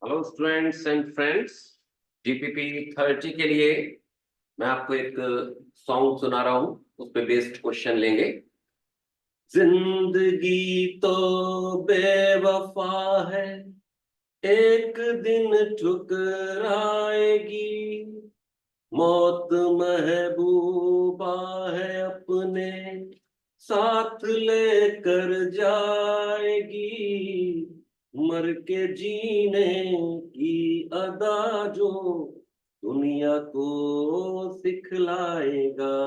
Hello students and friends. GPP 30 के लिए मैं आपको एक सॉन्ग सुना रहा हूँ, उस पे बेस्ड क्वेश्चन लेंगे। जिंदगी तो बेवफा है, एक दिन ठुकराएगी। मौत महबूबा है, अपने साथ लेकर जाएगी। मर के जीने की अदा जो दुनिया को सिखलाएगा।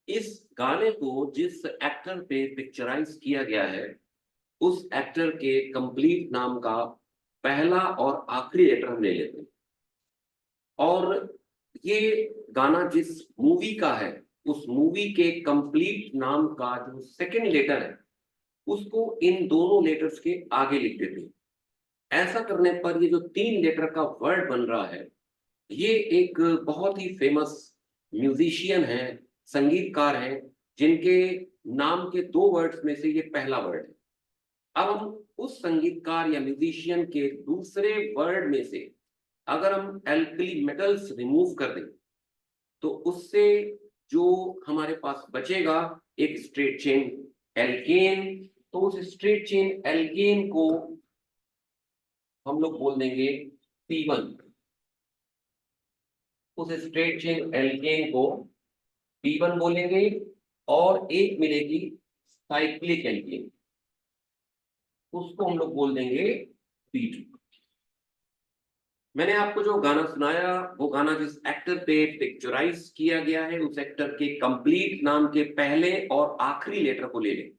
इस गाने को जिस एक्टर पे पिक्चराइज किया गया है, उस एक्टर के कंप्लीट नाम का पहला और आखिरी लेटर हम ले लेते हैं। और ये गाना जिस मूवी का है, उस मूवी के कंप्लीट नाम का जो सेकंड लेटर है, उसको इन दोनों लेटर्स के आगे लिख देते हैं। ऐसा करने पर ये जो तीन लेटर का वर्ड बन रहा है, ये एक बहुत ही फेमस म्यूजिशियन है, संगीतकार हैं, जिनके नाम के दो वर्ड्स में से ये पहला वर्ड है। अब हम उस संगीतकार या म्यूजिशियन के दूसरे वर्ड में से अगर हम एल्कली मेटल्स रिमूव कर दें, तो उससे जो हमारे पास बचेगा एक स्ट्रेट चेन एल्केन। तो उस स्ट्रेट चेन एल्केन को हम लोग बोल देंगे P1। उस स्ट्रेट चेन एल्केन को P1 बोलेंगे। और एक मिलेगी साइक्लिक एल्केन, उसको हम लोग बोल देंगे P2। मैंने आपको जो गाना सुनाया, वो गाना जिस एक्टर पे पिक्चराइज किया गया है, उस एक्टर के कंप्लीट नाम के पहले और आखिरी लेटर को ले लें।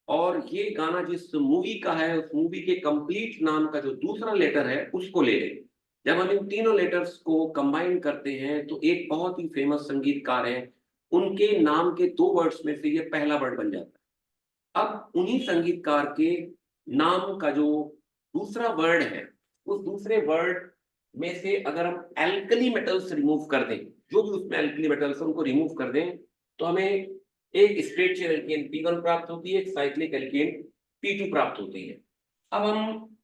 और ये गाना जिस मूवी का है, उस मूवी के कंप्लीट नाम का जो दूसरा लेटर है, उसको ले लें। जब हम इन तीनों लेटर्स को कंबाइन करते हैं, तो एक बहुत ही फेमस संगीतकार हैं, उनके नाम के दो वर्ड्स में से ये पहला वर्ड बन जाता है। अब उन्हीं संगीतकार के नाम का जो दूसरा वर्ड है, उस दूसरे वर्ड में से अगर हम एल्कली मेटल्स रिमूव कर दें, जो भी उसमें एल्कली मेटल्स उनको रिमूव कर दें, तो हमें एक स्ट्रेट चेन एल्केन P1 प्राप्त होती है, एक साइक्लिक एल्केन P2 प्राप्त होती है। अब हम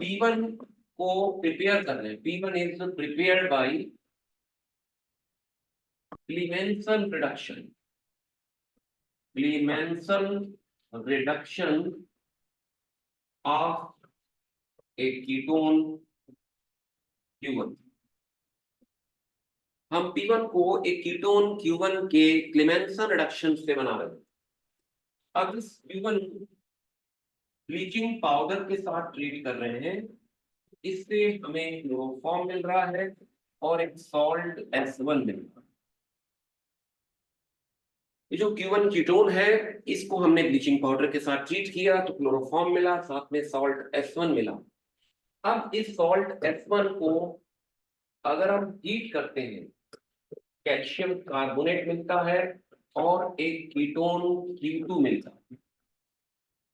P1 को प्रिपेयर कर रहे हैं। P1 is prepared by क्लीमेंसन reduction. क्लीमेंसन reduction of A ketone Q1। हम P1 को एक कीटोन Q1 के क्लेमेंसन रिडक्शन से बना रहे हैं। अब इस Q1 ब्लीचिंग पाउडर के साथ ट्रीट कर रहे हैं, इससे हमें क्लोरोफॉर्म मिल रहा है और एक सॉल्ट S1 मिल रहा है। ये जो Q1 कीटोन है, इसको हमने ब्लीचिंग पाउडर के साथ ट्रीट किया तो क्लोरोफॉर्म मिला, साथ में सॉल्ट S1 मिला। अब इस सॉल्ट S1 को अगर हम हीट करते हैं, कैल्शियम कार्बोनेट मिलता है और एक कीटोन Q2 मिलता है।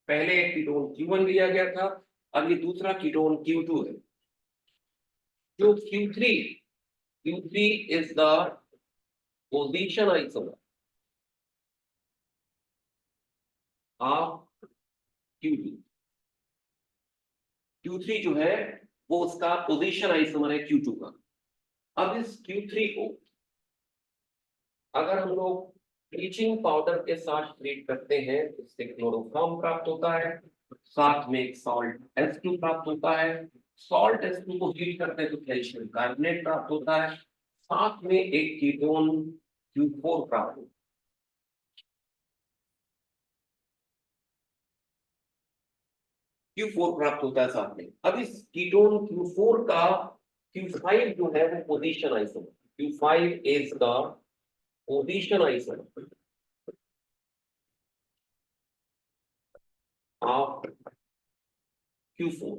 पहले एक कीटोन Q1 लिया गया था, अब ये दूसरा कीटोन Q2 है। जो Q3 is the position isomer of Q2। Q3 जो है वो उसका पोजीशन आइसोमर है Q2 का। अब इस Q3 को अगर हम लोग ब्लीचिंग पाउडर के साथ ट्रीट करते हैं, तो इससे क्लोरोफॉर्म प्राप्त होता है, साथ में एक सॉल्ट S2 प्राप्त होता है। सॉल्ट S2 को हीट करते हैं तो कैल्शियम कार्बोनेट प्राप्त होता है, साथ में एक कीटोन Q4 प्राप्त होता है। Q4 प्राप्त होता है साथ में। अब इस कीटोन Q4 का Q5 जो है वो position isomer, Q5 is the position isomer of Q4।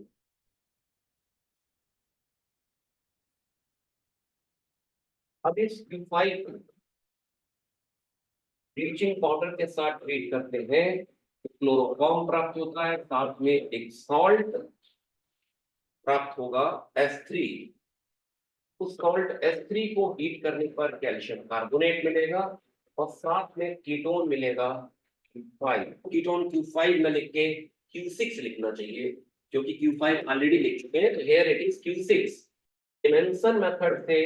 अब इस Q5 ब्लीचिंग पाउडर के साथ ट्रीट करते हैं, क्लोरोफॉर्म प्राप्त होता है, साथ में एक सॉल्ट प्राप्त होगा S3। उस सॉल्ट S3 को हीट करने पर कैल्शियम कार्बोनेट मिलेगा और साथ में कीटोन मिलेगा Q5। कीटोन Q5 न लिख के Q6 लिखना चाहिए, क्योंकि Q5 ऑलरेडी लिख चुके हैं, तो here it is Q6। Dimension method से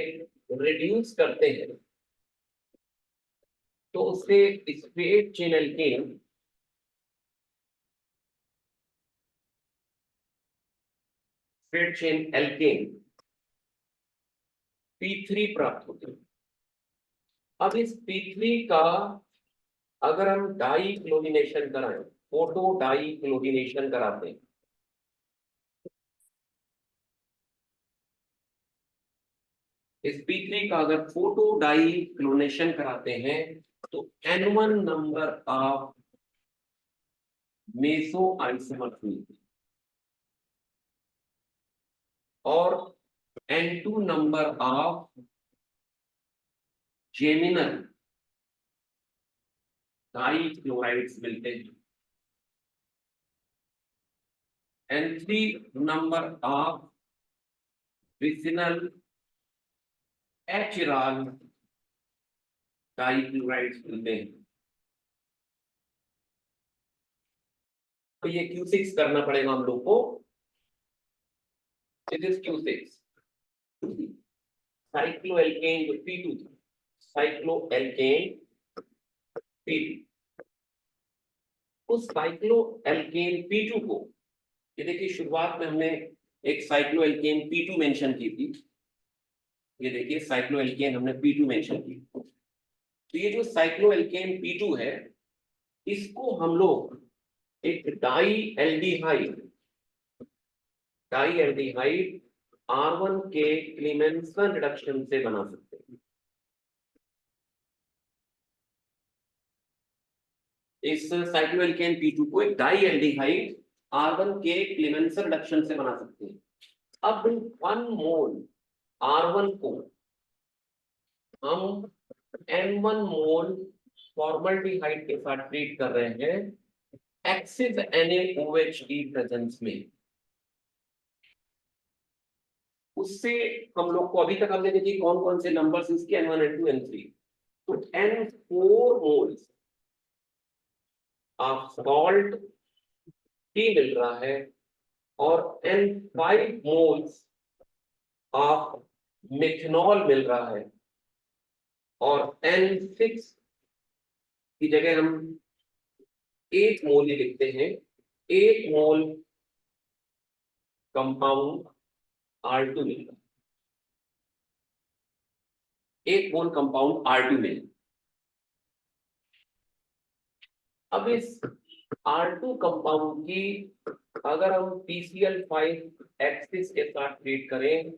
रिड्यूस करते हैं तो उससे स्ट्रेट चेन एल्केन P3 प्राप्त होते हैं। अब इस P3 का अगर हम डाई क्लोरीनेशन कराएं, फोटो डाई क्लोरीनेशन कराते हैं, इस P3 का अगर फोटो डाई क्लोरीनेशन कराते हैं तो N1 number of meso isomers मिलते हैं और N2 number of geminal dichlorides मिलते हैं। N3 number of vicinal achiral dichlorides मिलते हैं। तो ये Q6 करना पड़ेगा हम लोग को। इट इज Q6 साइक्लोएल्केन जो P2 था, साइक्लोएल्केन P2, उस साइक्लोएल्केन P2 को, ये देखिए शुरुआत में हमने एक साइक्लोएल्केन P2 मेंशन की थी, ये देखिए साइक्लोएल्केन हमने P2 मेंशन की। तो ये जो साइक्लोएल्केन P2 है, इसको हम लोग एक डाई एल्डिहाइड R1 के क्लीमेंसन रिडक्शन से बना सकते हैं। इस साइक्लोएल्केन P2 को एक डाई एल्डिहाइड R1 के क्लीमेंसन रिडक्शन से बना सकते हैं। अब 1 मोल R1 को हम N1 मोल फॉर्मल्डिहाइड के साथ ट्रीट कर रहे हैं एक्सिस NaOH की प्रेजेंस में। उससे हम लोग को अभी तक हमने देखी कौन कौन से नंबर्स इसके N1 N2 N3, तो N4 मोल्स ऑफ सॉल्ट ही मिल रहा है और N5 मोल्स ऑफ मिथनॉल मिल रहा है और N6 की जगह हम 8 मोल ही लिखते हैं, 8 मोल कंपाउंड R2 मिल रहा है, 1 मोल कंपाउंड R2 मिल। अब इस R2 कंपाउंड की अगर हम PCl5 एक्सिस के साथ ट्रीट करें,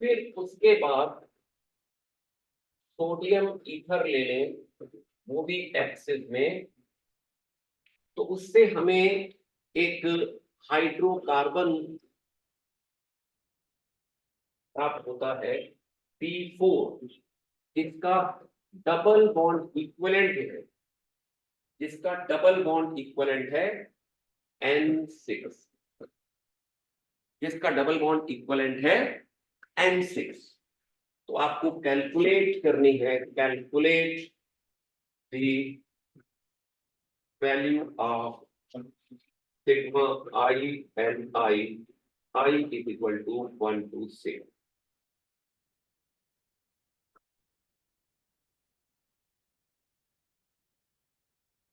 फिर उसके बाद सोडियम ईथर ले लें, वो भी एक्सिस में, तो उससे हमें एक हाइड्रोकार्बन प्राप्त होता है P4, जिसका डबल बॉन्ड इक्विवेलेंट है, जिसका डबल बॉन्ड इक्विवेलेंट है N6, जिसका डबल बॉन्ड इक्विवेलेंट है N6। तो आपको कैलकुलेट करनी है, calculate the value of sigma I and I is equal to 1 to 6।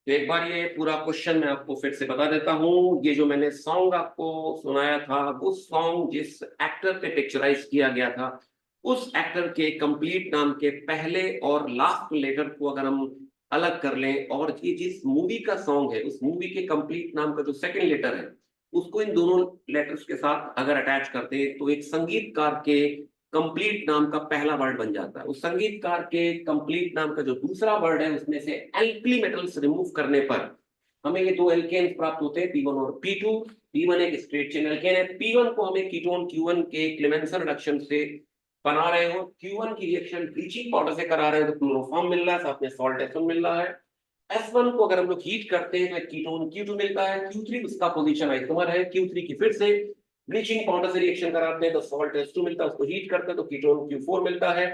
तो एक बार ये पूरा क्वेश्चन मैं आपको फिर से बता देता हूँ। ये जो मैंने सॉन्ग आपको सुनाया था, वो सॉन्ग जिस एक्टर पे पिक्चराइज किया गया था, उस एक्टर के कंप्लीट नाम के पहले और लास्ट लेटर को अगर हम अलग कर लें और ये जिस मूवी का सॉन्ग है, उस मूवी के कंप्लीट नाम का जो सेकंड लेटर है, उसको इन दोनों लेटर्स के साथ अगर अटैच करते हैं तो एक संगीतकार के कंप्लीट नाम का पहला वर्ड बन जाता है। उस संगीतकार के कंप्लीट नाम का जो दूसरा वर्ड है, उसमें से एल्कली मेटल्स रिमूव करने पर हमें ये दो एल्केन्स प्राप्त होते हैं, P1 और P2। P1 एक स्ट्रेट चेन एल्केन है, P1 को हमें कीटोन Q1 के क्लेमेंसन रिडक्शन से बना रहे हो, Q1 की रिएक्शन ब्लीचिंग पाउडर से करा रहे हो तो क्लोरोफॉर्म मिल रहा है, साथ में सॉल्ट S1 मिल रहा है। S1 को अगर हम लोग हीट करते हैं तो कीटोन Q2 मिलता है, Q3 उसका पोजीशन आइसोमर है, Q3 की फिर से ब्लीचिंग पाउडर से रिएक्शन कराते हैं तो सॉल्ट S2 मिलता है, उसको हीट करते हैं तो कीटोन Q4 मिलता है।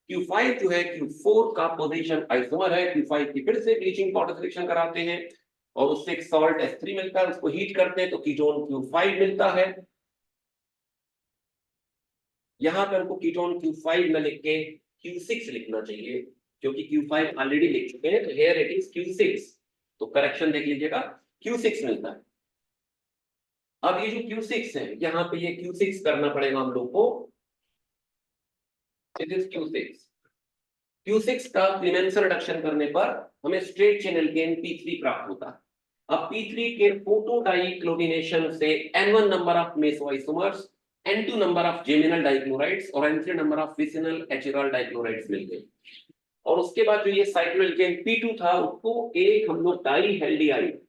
Q5 जो है Q4 का पोजीशन आइसोमर है, Q5 की फिर से ब्लीचिंग पाउडर से रिएक्शन कराते हैं, और उससे एक सॉल्ट H3 मिलता है, उसको हीट करते हैं तो कीटोन Q5 मिलता है। यहाँ पे हमको कीटोन Q5 न लिख के Q6 लिखना चाहिए, क्योंकि Q5 ऑलरेडी लिख चुके हैं, तो हेयर इट इज Q6, तो करेक्शन देख लीजिएगा, Q6 मिलता है। अब ये जो Q6 है, यहाँ पे ये Q6 करना पड़ेगा हम लोग को, इट इज Q6। Q6 का क्लीमेंसर रिडक्शन करने पर हमें स्ट्रेट चेन एल्केन P3 प्राप्त होता है। अब P3 के फोटोडाइक्लोरीनेशन से N1 number of mesoisomers, N2 number of geminal dichlorides और N3 number of vicinal achiral dichlorides मिल गए। और उसके बाद जो ये साइक्लोएल्केन P2 था, उसको एक हम लोग डाई हेल्डिहाइड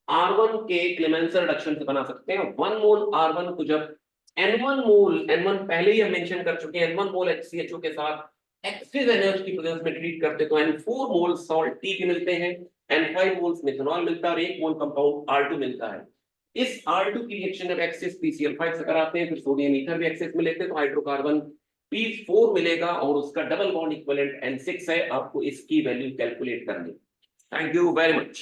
R1 के क्लेमेंसर रिडक्शन से बना सकते हैं। 1 मोल R1 को जब N1 मोल, N1 पहले ही हम मेंशन कर चुके हैं, N1 मोल HCHO के साथ एक्सिस एनर्जी की प्रेजेंस में ट्रीट करते तो N4 मोल सॉल्ट T के मिलते हैं, N5 मोल्स मेथनॉल मिलता है और 1 मोल कंपाउंड R2 मिलता है। इस R2 की रिएक्शन जब एक्सिस PCl5 से कराते हैं, फिर सोडियम ईथर भी एक्सिस में लेते हैं, तो हाइड्रोकार्बन P4 मिलेगा और उसका डबल बॉन्ड इक्विवेलेंट N6 है। आपको इसकी वैल्यू कैलकुलेट करनी। Thank you very much.